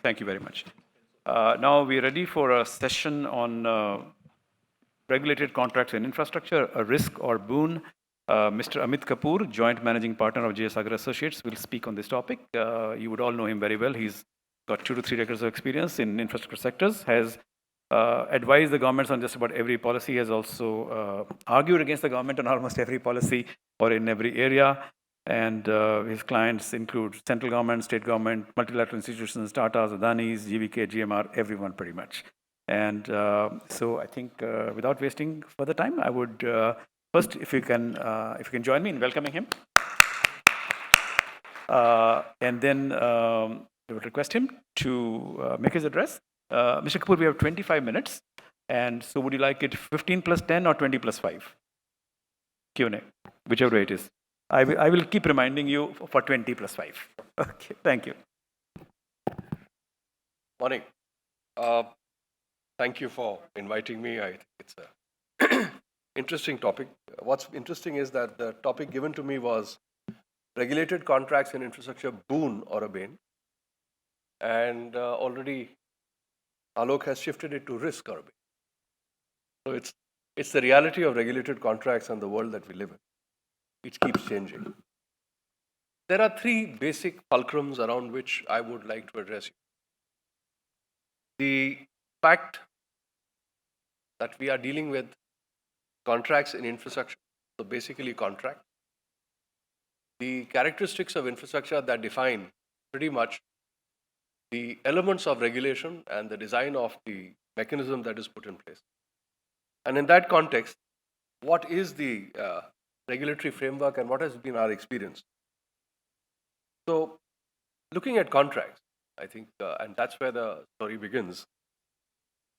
Thank you very much. Now we're ready for a session on regulated contracts and infrastructure, a risk or boon. Mr. Amit Kapur, Joint Managing Partner of JS Agar Associates, will speak on this topic. You would all know him very well. He's got 2 to 3 decades of experience in infrastructure sectors, has advised the governments on just about every policy, has also argued against the government on almost every policy or in every area. And his clients include central government, state government, multilateral institutions, Tatas, Adanis, GVK, GMR, everyone pretty much. And so I think without wasting further time, I would first, if you can join me in welcoming him. And then I would request him to make his address. Mr. Kapur, we have 25 minutes. And so would you like it 15 plus 10 or 20 plus 5? Q&A, whichever way it is. I will keep reminding you for 20 plus 5. Okay, thank you. Morning. Thank you for inviting me. I think it's an interesting topic. What's interesting is that the topic given to me was regulated contracts in infrastructure, boon or a bane. And already Alok has shifted it to risk or a bane. So it's the reality of regulated contracts and the world that we live in. It keeps changing. There are 3 basic fulcrums around which I would like to address you. The fact that we are dealing with contracts in infrastructure, so basically contract. The characteristics of infrastructure that define pretty much the elements of regulation and the design of the mechanism that is put in place. And in that context, what is the regulatory framework and what has been our experience? So, looking at contracts, I think, and that's where the story begins.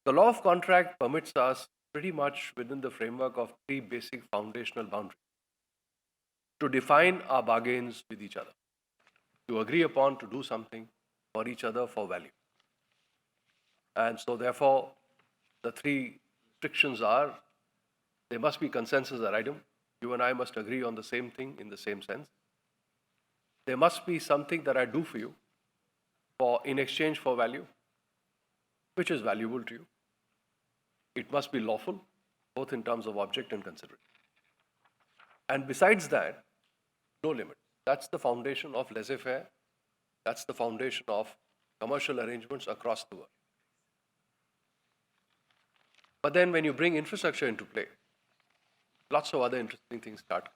The law of contract permits us pretty much within the framework of 3 basic foundational boundaries to define our bargains with each other, to agree upon to do something for each other for value. And so therefore, the 3 restrictions are, there must be consensus item. You and I must agree on the same thing in the same sense. There must be something that I do for you in exchange for value, which is valuable to you. It must be lawful, both in terms of object and consideration. And besides that, no limit. That's the foundation of laissez-faire. That's the foundation of commercial arrangements across the world. But then when you bring infrastructure into play, lots of other interesting things start.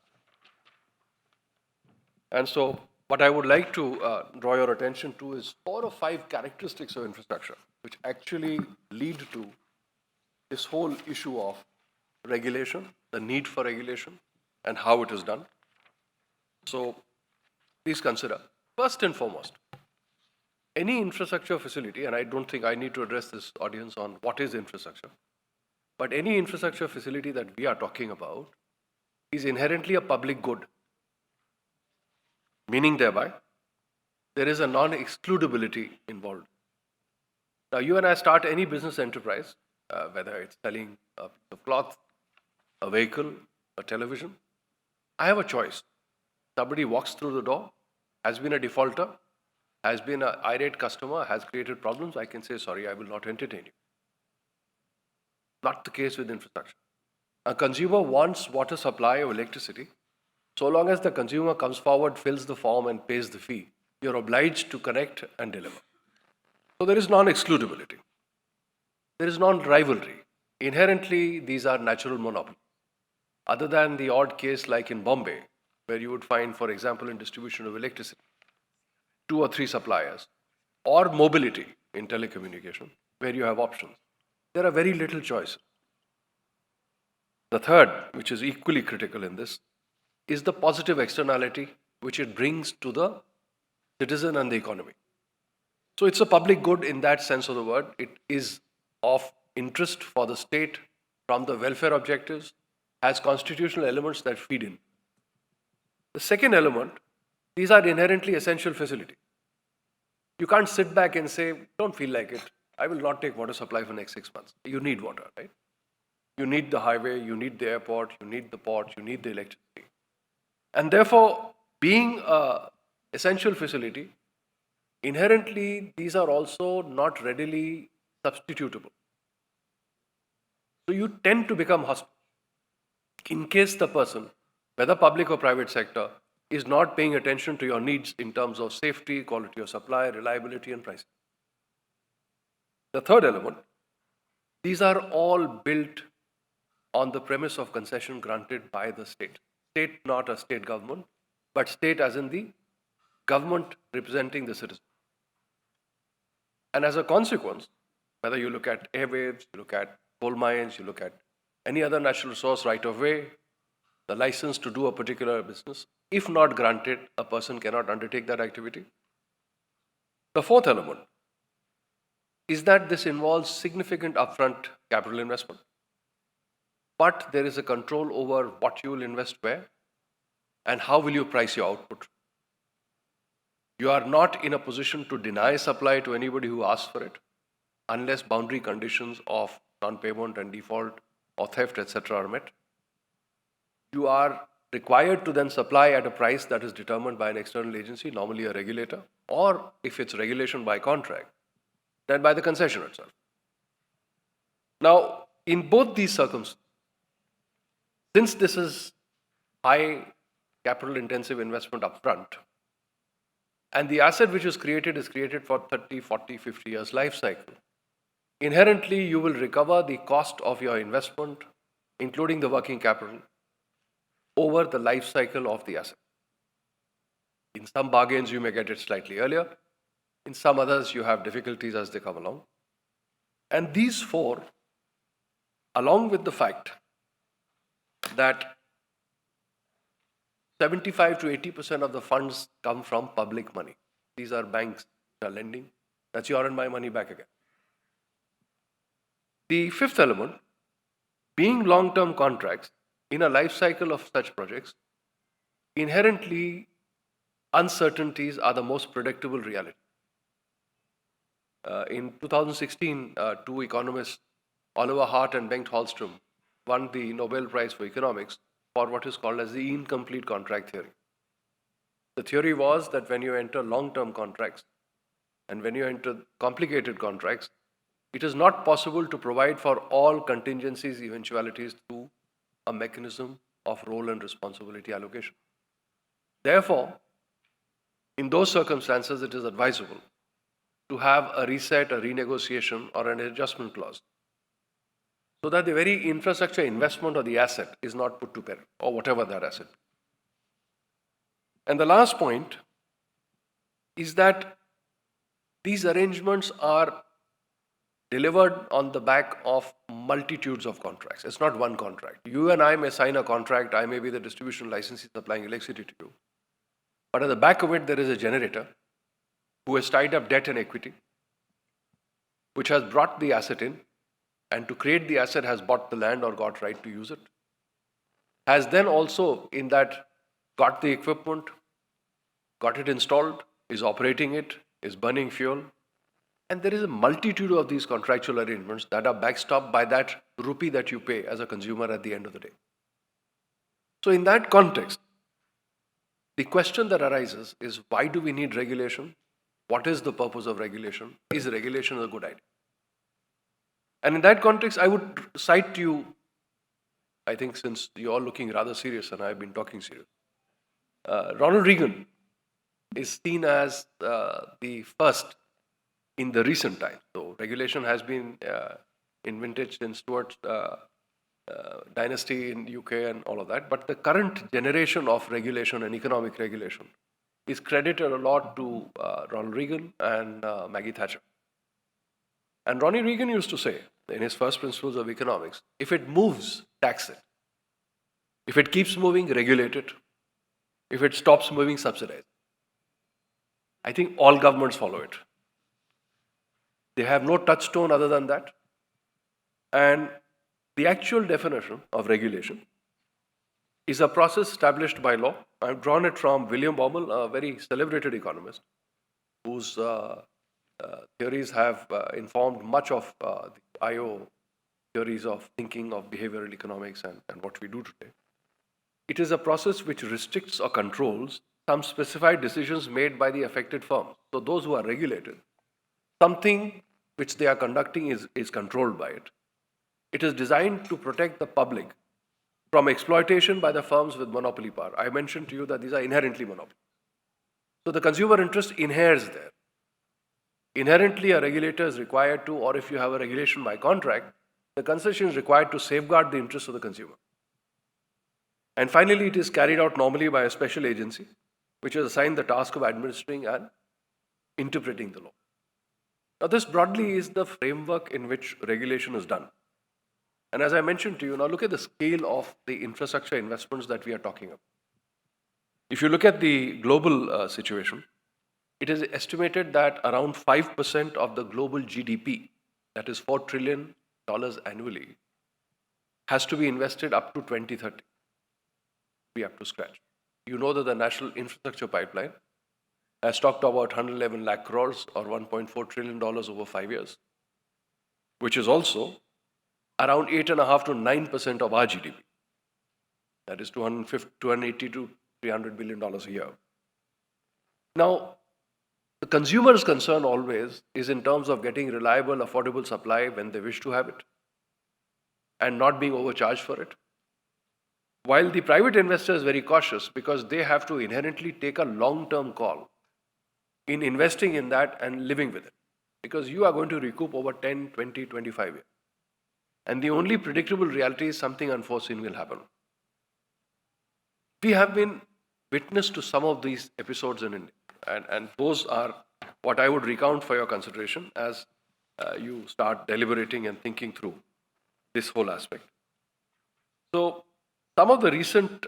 And so what I would like to draw your attention to is 4 or 5 characteristics of infrastructure, which actually lead to this whole issue of regulation, the need for regulation, and how it is done. So please consider, first and foremost, any infrastructure facility, and I don't think I need to address this audience on what is infrastructure, but any infrastructure facility that we are talking about is inherently a public good. Meaning thereby, there is a non-excludability involved. Now, you and I start any business enterprise, whether it's selling a piece of cloth, a vehicle, a television. I have a choice. Somebody walks through the door, has been a defaulter, has been an irate customer, has created problems. I can say, sorry, I will not entertain you. Not the case with infrastructure. A consumer wants water supply or electricity. So long as the consumer comes forward, fills the form and pays the fee, you're obliged to connect and deliver. So there is non-excludability. There is non-rivalry. Inherently, these are natural monopolies. Other than the odd case like in Bombay, where you would find, for example, in distribution of electricity, 2 or 3 suppliers, or mobility in telecommunication, where you have options. There are very little choice. The third, which is equally critical in this, is the positive externality which it brings to the citizen and the economy. So it's a public good in that sense of the word. It is of interest for the state from the welfare objectives, has constitutional elements that feed in. The second element, these are inherently essential facilities. You can't sit back and say, don't feel like it. I will not take water supply for the next 6 months. You need water, right? You need the highway, you need the airport, you need the port, you need the electricity. And therefore, being an essential facility, inherently these are also not readily substitutable. So you tend to become hostile in case the person, whether public or private sector, is not paying attention to your needs in terms of safety, quality of supply, reliability, and pricing. The third element, these are all built on the premise of concession granted by the state. State, not a state government, but state as in the government representing the citizen. And as a consequence, whether you look at airwaves, you look at coal mines, you look at any other natural resource right of way, the license to do a particular business, if not granted, a person cannot undertake that activity. The fourth element is that this involves significant upfront capital investment, but there is a control over what you will invest where and how will you price your output. You are not in a position to deny supply to anybody who asks for it unless boundary conditions of non-payment and default or theft, etc. are met. You are required to then supply at a price that is determined by an external agency, normally a regulator, or if it's regulation by contract, then by the concession itself. Now, in both these circumstances, since this is high capital intensive investment upfront, and the asset which is created for 30, 40, 50 years life cycle, inherently you will recover the cost of your investment, including the working capital, over the life cycle of the asset. In some bargains, you may get it slightly earlier. In some others, you have difficulties as they come along. And these four, along with the fact that 75 to 80% of the funds come from public money. These are banks that are lending. That's your and my money back again. The fifth element, being long-term contracts in a life cycle of such projects, inherently uncertainties are the most predictable reality. In 2016, two economists, Oliver Hart and Bengt Holmström, won the Nobel Prize for Economics for what is called as the incomplete contract theory. The theory was that when you enter long-term contracts and when you enter complicated contracts, it is not possible to provide for all contingencies, eventualities through a mechanism of role and responsibility allocation. Therefore, in those circumstances, it is advisable to have a reset, a renegotiation, or an adjustment clause so that the very infrastructure investment or the asset is not put to peril, or whatever that asset. And the last point is that these arrangements are delivered on the back of multitudes of contracts. It's not one contract. You and I may sign a contract, I may be the distribution licensee supplying electricity to you. But at the back of it, there is a generator who has tied up debt and equity, which has brought the asset in, and to create the asset has bought the land or got right to use it, has then also in that got the equipment, got it installed, is operating it, is burning fuel. And there is a multitude of these contractual arrangements that are backstopped by that rupee that you pay as a consumer at the end of the day. So in that context, the question that arises is, why do we need regulation? What is the purpose of regulation? Is regulation a good idea? And in that context, I would cite to you, I think since you're all looking rather serious and I've been talking serious, Ronald Reagan is seen as the first in the recent times. So regulation has been invented since Stuart dynasty in UK and all of that. But the current generation of regulation and economic regulation is credited a lot to Ronald Reagan and Maggie Thatcher. And Ronnie Reagan used to say in his first principles of economics, if it moves, tax it. If it keeps moving, regulate it. If it stops moving, subsidize. I think all governments follow it. They have no touchstone other than that. And the actual definition of regulation is a process established by law. I've drawn it from William Baumol, a very celebrated economist, whose theories have informed much of the IO theories of thinking of behavioral economics and what we do today. It is a process which restricts or controls some specified decisions made by the affected firms. So those who are regulated, something which they are conducting is controlled by it. It is designed to protect the public from exploitation by the firms with monopoly power. I mentioned to you that these are inherently monopoly. So the consumer interest inheres there. Inherently, a regulator is required to, or if you have a regulation by contract, the concession is required to safeguard the interests of the consumer. And finally, it is carried out normally by a special agency, which is assigned the task of administering and interpreting the law. Now, this broadly is the framework in which regulation is done. And as I mentioned to you, now look at the scale of the infrastructure investments that we are talking about. If you look at the global situation, it is estimated that around 5% of the global GDP, that is $4 trillion annually, has to be invested up to 2030. Be up to scratch. You know that the National Infrastructure Pipeline has talked about 111 lakh crores or $1.4 trillion over 5 years, which is also around 8.5 to 9% of our GDP. That is 280 to $300 billion a year. Now, the consumer's concern always is in terms of getting reliable, affordable supply when they wish to have it and not being overcharged for it. While the private investor is very cautious because they have to inherently take a long-term call in investing in that and living with it, because you are going to recoup over 10, 20, 25 years. And the only predictable reality is something unforeseen will happen. We have been witness to some of these episodes in India, and those are what I would recount for your consideration as you start deliberating and thinking through this whole aspect. So, some of the recent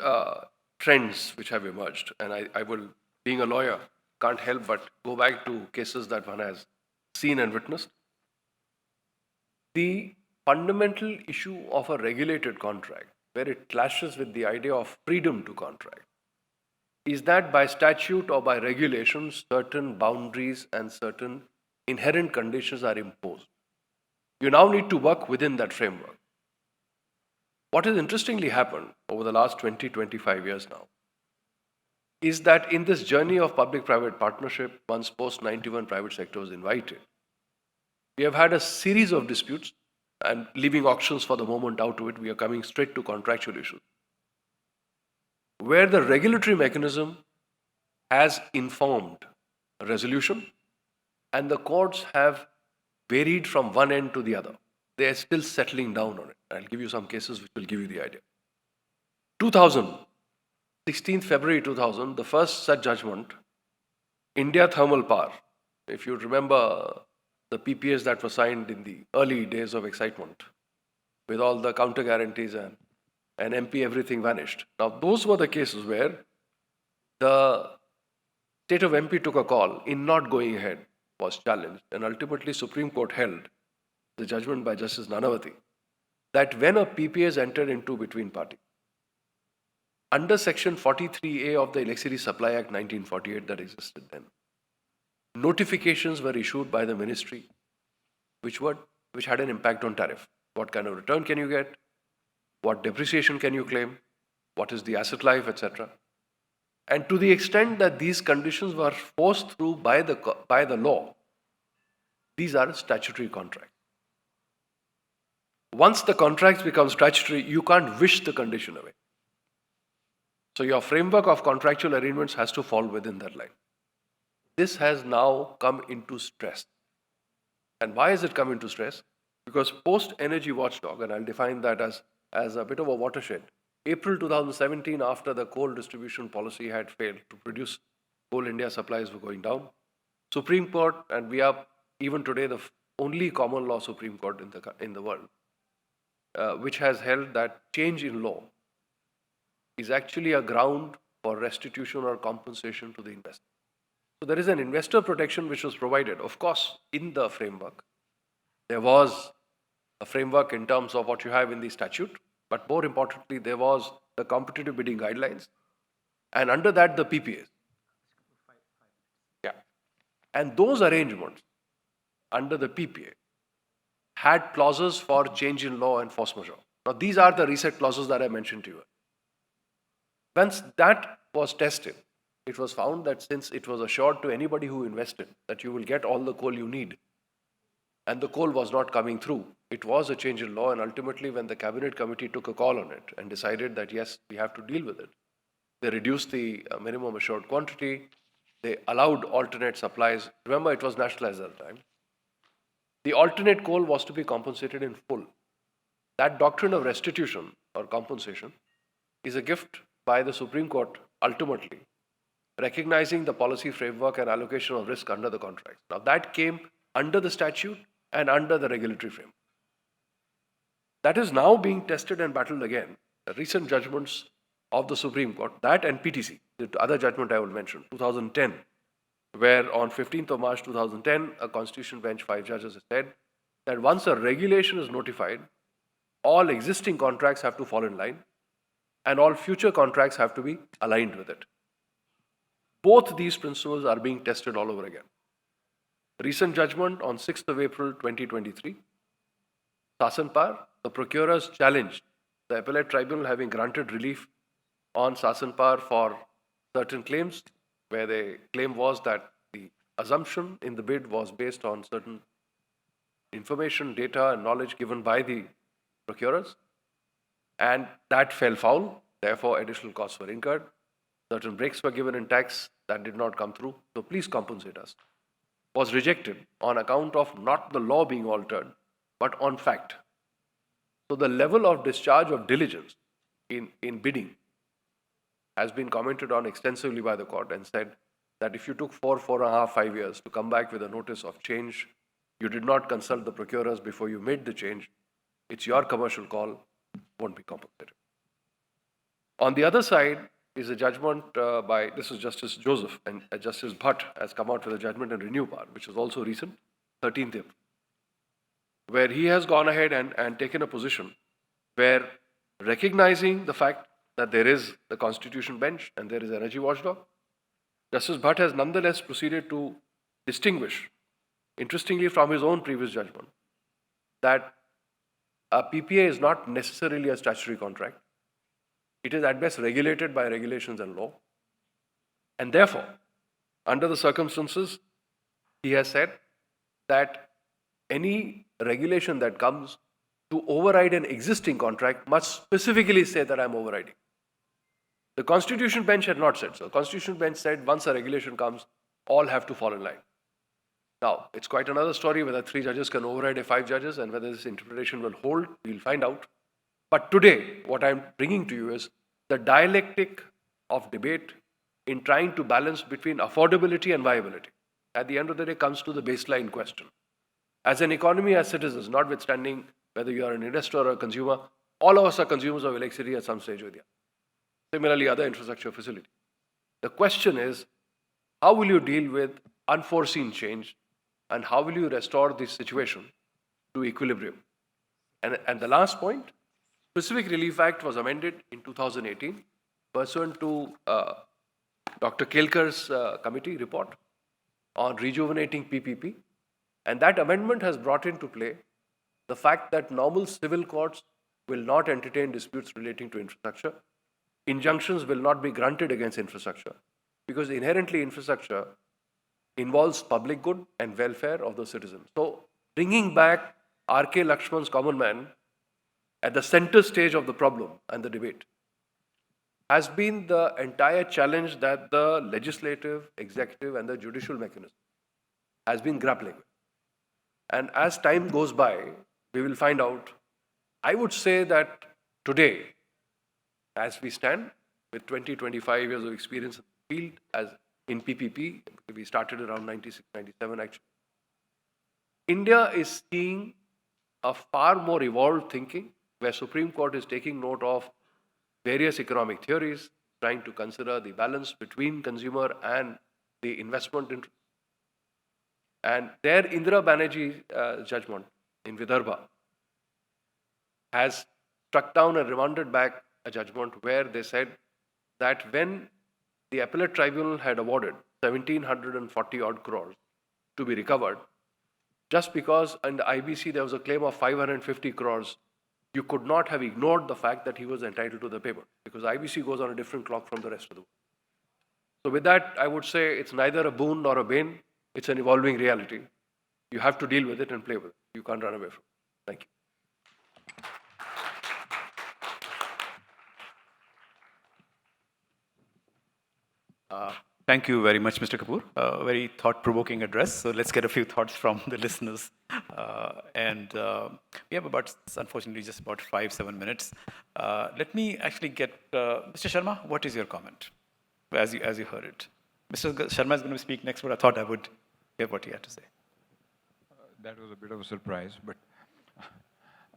trends which have emerged, and I will, being a lawyer, can't help but go back to cases that one has seen and witnessed. The fundamental issue of a regulated contract, where it clashes with the idea of freedom to contract, is that by statute or by regulations, certain boundaries and certain inherent conditions are imposed. You now need to work within that framework. What has interestingly happened over the last 20, 25 years now is that in this journey of public-private partnership, once post-91 private sector was invited, we have had a series of disputes, and leaving auctions for the moment out of it, we are coming straight to contractual issues, where the regulatory mechanism has informed a resolution and the courts have varied from one end to the other. They are still settling down on it. I'll give you some cases which will give you the idea. 2000, 16th February 2000, the first such judgment, India Thermal Power. If you remember the PPAs that were signed in the early days of excitement, with all the counter guarantees and MP, everything vanished. Now, those were the cases where the state of MP took a call in not going ahead, was challenged, and ultimately Supreme Court held the judgment by Justice Nanavati that when a PPA is entered into between parties, under Section 43A of the Electricity Supply Act 1948 that existed then, notifications were issued by the ministry which had an impact on tariff. What kind of return can you get? What depreciation can you claim? What is the asset life, etc.? And to the extent that these conditions were forced through by the law, these are statutory contracts. Once the contracts become statutory, you can't wish the condition away. So your framework of contractual arrangements has to fall within that line. This has now come into stress. And why has it come into stress? Because post-energy watchdog, and I'll define that as a bit of a watershed, April 2017, after the coal distribution policy had failed to produce coal, India supplies were going down. Supreme Court, and we are even today the only common law Supreme Court in the world, which has held that change in law is actually a ground for restitution or compensation to the investor. So there is an investor protection which was provided. Of course, in the framework, there was a framework in terms of what you have in the statute, but more importantly, there was the competitive bidding guidelines, and under that, the PPAs. Yeah. And those arrangements under the PPA had clauses for change in law and force majeure. Now, these are the reset clauses that I mentioned to you. Once that was tested, it was found that since it was assured to anybody who invested that you will get all the coal you need, and the coal was not coming through, it was a change in law. And ultimately, when the cabinet committee took a call on it and decided that yes, we have to deal with it, they reduced the minimum assured quantity. They allowed alternate supplies. Remember, it was nationalized at the time. The alternate coal was to be compensated in full. That doctrine of restitution or compensation is a gift by the Supreme Court, ultimately recognizing the policy framework and allocation of risk under the contracts. Now, that came under the statute and under the regulatory framework. That is now being tested and battled again. The recent judgments of the Supreme Court, that and PTC, the other judgment I will mention, 2010, where on 15th of March 2010, a constitution bench, 5 judges, said that once a regulation is notified, all existing contracts have to fall in line and all future contracts have to be aligned with it. Both these principles are being tested all over again. Recent judgment on 6th of April 2023, Sasanpar, the procurers challenged the appellate tribunal having granted relief on Sasanpar for certain claims, where the claim was that the assumption in the bid was based on certain information, data, and knowledge given by the procurers, and that fell foul. Therefore, additional costs were incurred. Certain breaks were given in tax that did not come through. So please compensate us. Was rejected on account of not the law being altered, but on fact. So the level of discharge of diligence in bidding has been commented on extensively by the court and said that if you took 4.5, 5 years to come back with a notice of change, you did not consult the procurers before you made the change, it's your commercial call, won't be compensated. On the other side is a judgment this is Justice Joseph, and Justice Bhatt has come out with a judgment in Renew Power, which was also recent, 13th April, where he has gone ahead and taken a position where, recognizing the fact that there is the Constitution bench and there is energy watchdog, Justice Bhatt has nonetheless proceeded to distinguish, interestingly from his own previous judgment, that a PPA is not necessarily a statutory contract. It is at best regulated by regulations and law. And therefore, under the circumstances, he has said that any regulation that comes to override an existing contract must specifically say that I'm overriding. The Constitution bench had not said so. The Constitution bench said once a regulation comes, all have to fall in line. Now, it's quite another story whether 3 judges can override 5 judges and whether this interpretation will hold. We'll find out. But today, what I'm bringing to you is the dialectic of debate in trying to balance between affordability and viability. At the end of the day, comes to the baseline question. As an economy, as citizens, notwithstanding whether you are an investor or a consumer, all of us are consumers of electricity at some stage or the other. Similarly, other infrastructure facilities. The question is, how will you deal with unforeseen change and how will you restore this situation to equilibrium? And the last point, Specific Relief Act was amended in 2018 pursuant to Dr. Kelkar's committee report on rejuvenating PPP. And that amendment has brought into play the fact that normal civil courts will not entertain disputes relating to infrastructure. Injunctions will not be granted against infrastructure because inherently infrastructure involves public good and welfare of the citizens. So bringing back R.K. Lakshman's common man at the center stage of the problem and the debate has been the entire challenge that the legislative, executive, and the judicial mechanism has been grappling with. And as time goes by, we will find out. I would say that today, as we stand with 25 years of experience in the field, as in PPP, we started around 96, 97 actually. India is seeing a far more evolved thinking where Supreme Court is taking note of various economic theories, trying to consider the balance between consumer and the investment interest. And their Indira Banerjee judgment in Vidarbha has struck down and remanded back a judgment where they said that when the appellate tribunal had awarded 1,740 odd crores to be recovered, just because in the IBC there was a claim of 550 crores, you could not have ignored the fact that he was entitled to the payment because IBC goes on a different clock from the rest of the world. So with that, I would say it's neither a boon nor a bane. It's an evolving reality. You have to deal with it and play with it. You can't run away from it. Thank you. Thank you very much, Mr. Kapoor. Very thought-provoking address. So let's get a few thoughts from the listeners. We have about, unfortunately, just about 5-7 minutes. Let me actually get Mr. Sharma. What is your comment, as you heard it? Mr. Sharma is going to speak next, but I thought I would hear what he had to say. That was a bit of a surprise, but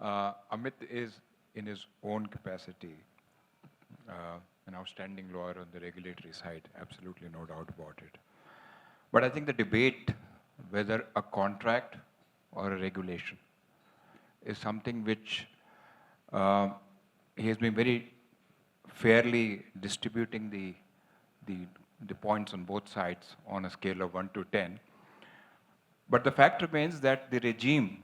Amit is, in his own capacity, an outstanding lawyer on the regulatory side, absolutely no doubt about it. But I think the debate whether a contract or a regulation is something which he has been very fairly distributing the points on both sides on a scale of 1 to 10. But the fact remains that the regime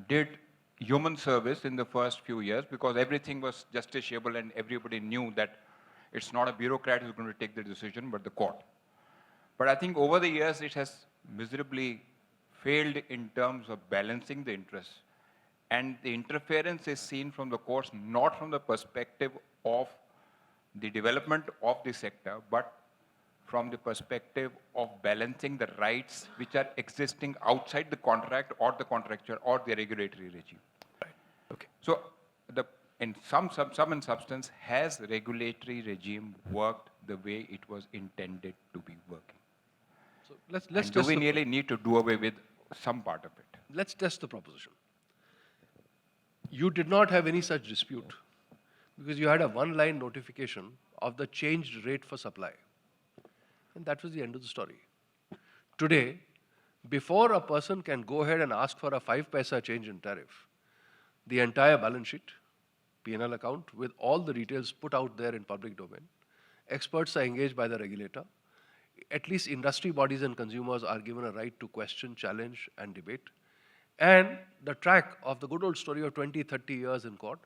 did human service in the first few years because everything was justiciable and everybody knew that it's not a bureaucrat who's going to take the decision, but the court. But I think over the years, it has miserably failed in terms of balancing the interests. And the interference is seen from the courts, not from the perspective of the development of the sector, but from the perspective of balancing the rights which are existing outside the contract or the contractual or the regulatory regime. Right. Okay. So, in some in substance, has the regulatory regime worked the way it was intended to be working? So let's and do we really need to do away with some part of it? Let's test the proposition. You did not have any such dispute because you had a one-line notification of the changed rate for supply. And that was the end of the story. Today, before a person can go ahead and ask for a 5 paisa change in tariff, the entire balance sheet, P&L account, with all the details put out there in public domain, experts are engaged by the regulator. At least industry bodies and consumers are given a right to question, challenge, and debate. And the track of the good old story of 20, 30 years in court.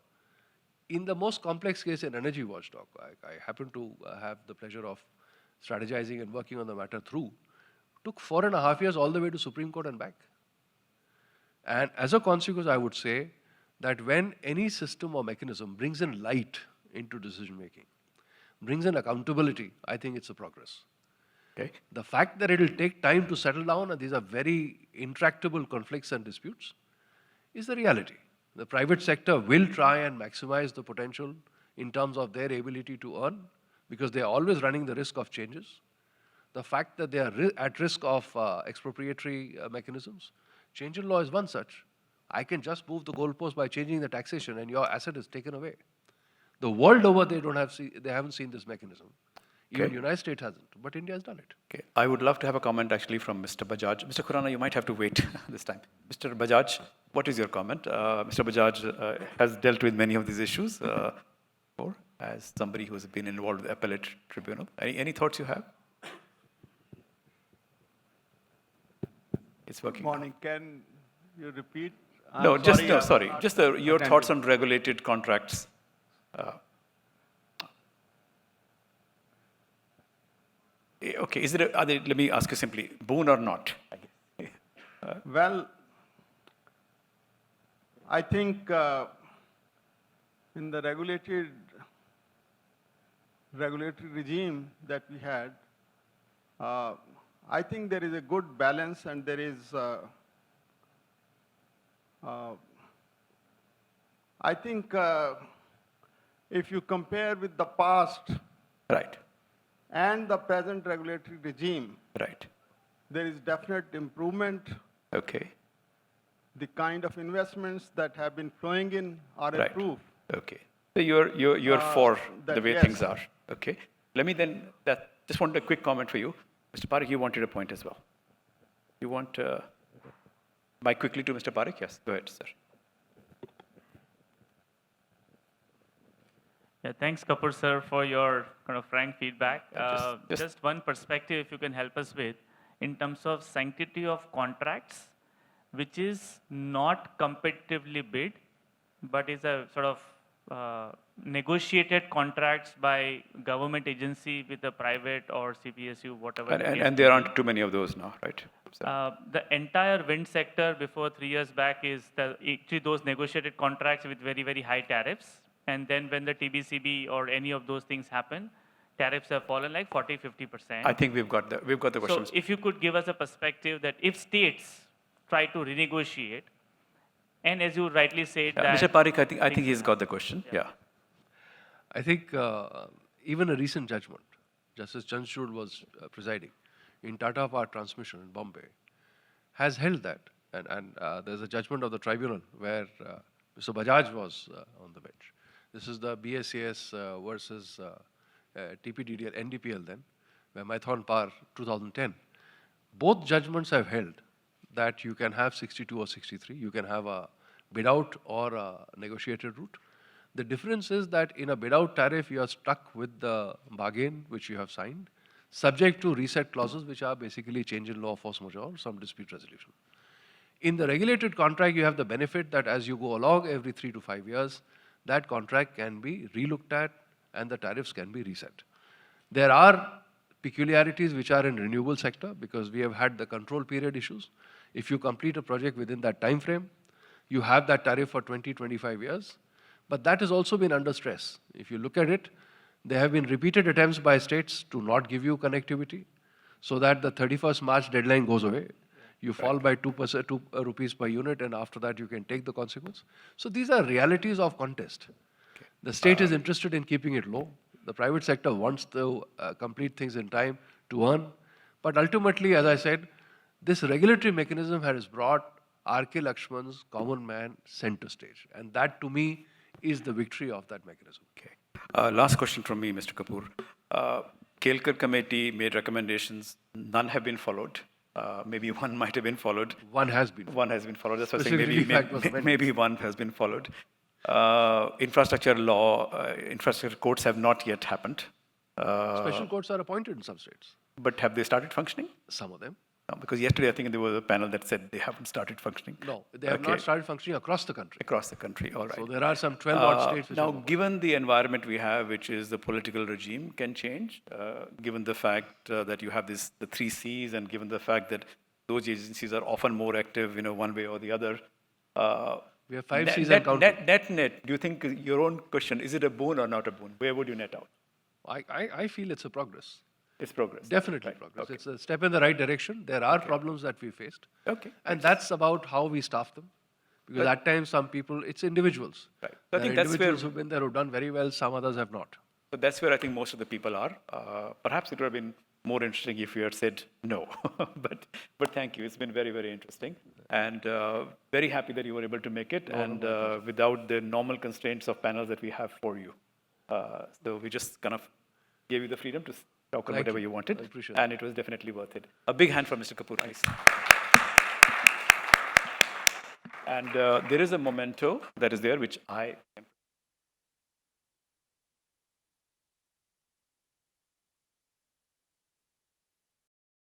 In the most complex case in Energy Watchdog, I happen to have the pleasure of strategizing and working on the matter through, took 4.5 years all the way to Supreme Court and back. And as a consequence, I would say that when any system or mechanism brings in light into decision making, brings in accountability, I think it's a progress. Okay. The fact that it will take time to settle down, and these are very intractable conflicts and disputes, is the reality. The private sector will try and maximize the potential in terms of their ability to earn, because they are always running the risk of changes. The fact that they are at risk of expropriatory mechanisms. Change in law is one such. I can just move the goalpost by changing the taxation and your asset is taken away. The world over, they haven't seen this mechanism. Even the United States hasn't, but India has done it. Okay. I would love to have a comment actually from Mr. Bajaj. Mr. Khurana, you might have to wait this time. Mr. Bajaj, what is your comment? Mr. Bajaj has dealt with many of these issues before, as somebody who has been involved with the appellate tribunal. Any thoughts you have? It's working. Good morning. Can you repeat? No, just your thoughts on regulated contracts. Okay, let me ask you simply, boon or not? Well, I think in the regulatory regime that we had, I think there is a good balance, and there is, I think if you compare with the past Right. and the present regulatory regime, Right. there is definite improvement. Okay. The kind of investments that have been flowing in are Right. improved. Okay. So you're for the way yes. things are. Okay. Let me then just wanted a quick comment for you. Mr. Parekh, you wanted a point as well. You want mic quickly to Mr. Parekh? Yes. Go ahead, sir. Yeah, thanks, Kapur sir, for your kind of frank feedback. Just one perspective, if you can help us with, in terms of sanctity of contracts, which is not competitively bid, but is a sort of negotiated contracts by government agency with the private or CPSU, whatever. the case And may there be. aren't too many of those now, right? So, The entire wind sector before 3 years back is actually those negotiated contracts with very, very high tariffs. And then when the TBCB or any of those things happen, tariffs have fallen like 40, 50%. I think we've got the So questions. if you could give us a perspective that if states try to renegotiate, and as you rightly said that. Mr. Parikh, I think things he's will got the question. Yeah. I think even a recent judgment, Justice Chanchud was presiding in Tata Power Transmission in Bombay, has held that. And there's a judgment of the tribunal where Mr. Bajaj was on the bench. This is the BSES versus TPDDL, NDPL then, where Maithon Power 2010. Both judgments have held that you can have 62 or 63, you can have a bid out or a negotiated route. The difference is that in a bid out tariff, you are stuck with the bargain which you have signed, subject to reset clauses, which are basically change in law, force majeure, or some dispute resolution. In the regulated contract, you have the benefit that as you go along every 3 to 5 years, that contract can be relooked at and the tariffs can be reset. There are peculiarities which are in renewable sector because we have had the control period issues. If you complete a project within that time frame, you have that tariff for 20, 25 years. But that has also been under stress. If you look at it, there have been repeated attempts by states to not give you connectivity so that the 31st March deadline goes away. You fall by 2%, 2 rupees per unit, and after that you can take the consequence. So these are realities of contest. The state is interested in keeping it low. The private sector wants to complete things in time to earn. But ultimately, as I said, this regulatory mechanism has brought R.K. Lakshman's common man center stage. And that, to me, is the victory of that mechanism. Okay. Last question from me, Mr. Kapur. Kelkar committee made recommendations. None have been followed. Maybe one might have been followed. One has been. One has been followed. That's why I'm saying Specific fact was amended. maybe one has been followed. Infrastructure law, infrastructure courts have not yet happened. Special courts are appointed in some states. But have they started functioning? Some of them. No, because yesterday I think there was a panel that said they haven't started functioning. No, they have not started functioning across the country. Across the country, all right. So there are some 12 odd states which now, have given the environment we have, which is the political regime can change, given the fact that you have the 3 Cs, and given the fact that those agencies are often more active, one way or the other. we have 5 Cs and counting. Net, do you think your own question, is it a boon or not a boon? Where would you net out? I feel it's a progress. It's progress. Definitely Right. progress. Okay. It's a step in the right direction. There are problems that we faced. Okay. And that's about how we staff them. Because at times some people, it's individuals. Right. So I There think are that's where- individuals who've been there who've done very well, some others have not. So that's where I think most of the people are. Perhaps it would have been more interesting if you had said no. but thank you. It's been very, very interesting. And very happy that you were able to make it and without the normal constraints of panels that we have for you. So we just kind of gave you the freedom to talk on Thank whatever you. you wanted. I appreciate and it was definitely worth it. A big hand from Mr. Kapur, please. And there is a memento that is there, which I am